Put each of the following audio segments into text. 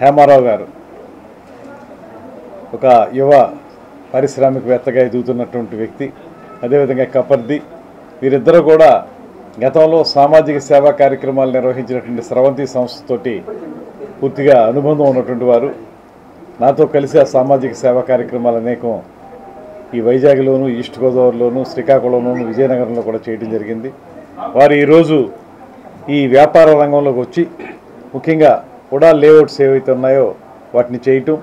హేమారావు గారు ఒక యువ పారిశ్రామికవేత్తగా ఎదుగుతున్నటువంటి వ్యక్తి, అదేవిధంగా కపర్ది, వీరిద్దరూ కూడా గతంలో సామాజిక సేవా కార్యక్రమాలు నిర్వహించినటువంటి స్రవంతి సంస్థతోటి పూర్తిగా అనుబంధం ఉన్నటువంటి వారు. నాతో కలిసి ఆ సామాజిక సేవా కార్యక్రమాలు అనేకం ఈ వైజాగ్లోను, ఈస్ట్ గోదావరిలోను, శ్రీకాకుళంలోను, విజయనగరంలో కూడా చేయడం జరిగింది. వారు ఈరోజు ఈ వ్యాపార రంగంలోకి వచ్చి ముఖ్యంగా కూడా లేఅవుట్స్ ఏవైతే ఉన్నాయో వాటిని చేయటం,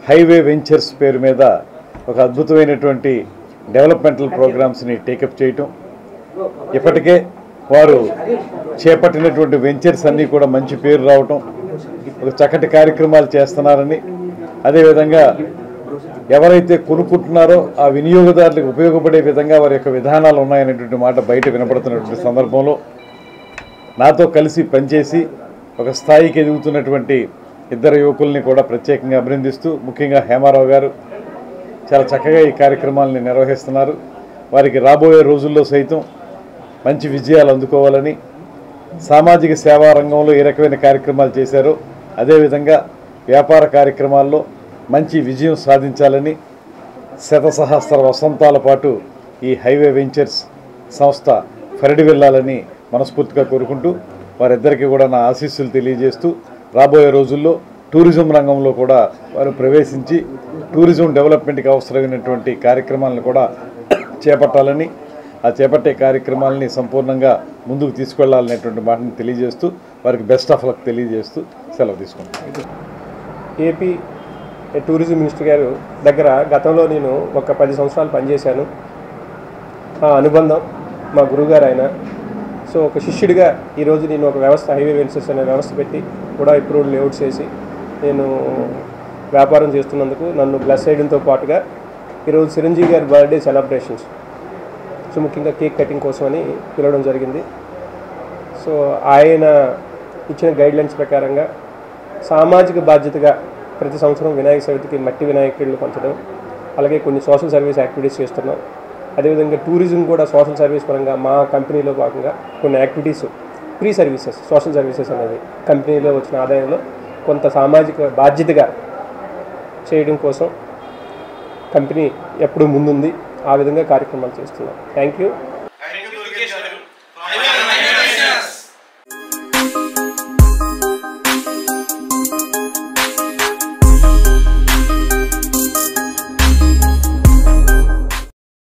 హైవే వెంచర్స్ పేరు మీద ఒక అద్భుతమైనటువంటి డెవలప్మెంటల్ ప్రోగ్రామ్స్ని టేకప్ చేయటం, ఇప్పటికే వారు చేపట్టినటువంటి వెంచర్స్ అన్నీ కూడా మంచి పేరు రావటం, ఒక చక్కటి కార్యక్రమాలు చేస్తున్నారని, అదేవిధంగా ఎవరైతే కొనుక్కుంటున్నారో ఆ వినియోగదారులకు ఉపయోగపడే విధంగా వారి యొక్క విధానాలు ఉన్నాయనేటువంటి మాట బయట వినపడుతున్నటువంటి సందర్భంలో నాతో కలిసి పనిచేసి ఒక స్థాయికి ఎదుగుతున్నటువంటి ఇద్దరు యువకుల్ని కూడా ప్రత్యేకంగా అభినందిస్తూ, ముఖ్యంగా హేమారావు గారు చాలా చక్కగా ఈ కార్యక్రమాలని నిర్వహిస్తున్నారు. వారికి రాబోయే రోజుల్లో సైతం మంచి విజయాలు అందుకోవాలని, సామాజిక సేవా రంగంలో ఏ రకమైన కార్యక్రమాలు చేశారో అదేవిధంగా వ్యాపార కార్యక్రమాల్లో మంచి విజయం సాధించాలని, శతసహస్ర వసంతాల పాటు ఈ హైవే వెంచర్స్ సంస్థ ఫరిడి వెళ్ళాలని మనస్ఫూర్తిగా కోరుకుంటూ వారిద్దరికీ కూడా నా ఆశీస్సులు తెలియజేస్తూ, రాబోయే రోజుల్లో టూరిజం రంగంలో కూడా వారు ప్రవేశించి టూరిజం డెవలప్మెంట్కి అవసరమైనటువంటి కార్యక్రమాలను కూడా చేపట్టాలని, ఆ చేపట్టే కార్యక్రమాలని సంపూర్ణంగా ముందుకు తీసుకెళ్లాలనేటువంటి మాటను తెలియజేస్తూ వారికి బెస్ట్ ఆఫ్ లక్ తెలియజేస్తూ సెలవు తీసుకుంటాను. ఏపీ టూరిజం మినిస్టర్ గారు దగ్గర గతంలో నేను ఒక 10 సంవత్సరాలు పనిచేశాను. ఆ అనుబంధం మా గురువుగారు ఆయన. సో ఒక శిష్యుడిగా ఈరోజు నేను ఒక వ్యవస్థ, హైవే వెంచర్స్ అనే వ్యవస్థ పెట్టి కూడా అప్రూవ్డ్ లేఅవుట్స్ చేసి నేను వ్యాపారం చేస్తున్నందుకు నన్ను బ్లెస్ చేయడంతో పాటుగా ఈరోజు చిరంజీవి గారి బర్త్డే సెలబ్రేషన్స్, సో ముఖ్యంగా కేక్ కటింగ్ కోసం అని పిలవడం జరిగింది. సో ఆయన ఇచ్చిన గైడ్లైన్స్ ప్రకారంగా సామాజిక బాధ్యతగా ప్రతి సంవత్సరం వినాయక చవితికి మట్టి వినాయకుళ్ళు పంచడం, అలాగే కొన్ని సోషల్ సర్వీస్ యాక్టివిటీస్ చేస్తున్నాం. అదేవిధంగా టూరిజం కూడా సోషల్ సర్వీస్ పరంగా మా కంపెనీలో భాగంగా కొన్ని activities, free services, social services అనేది కంపెనీలో వచ్చిన ఆదాయంలో కొంత సామాజిక బాధ్యతగా చేయడం కోసం కంపెనీ ఎప్పుడూ ముందుంది. ఆ విధంగా కార్యక్రమాలు చేస్తున్నాం. Thank you.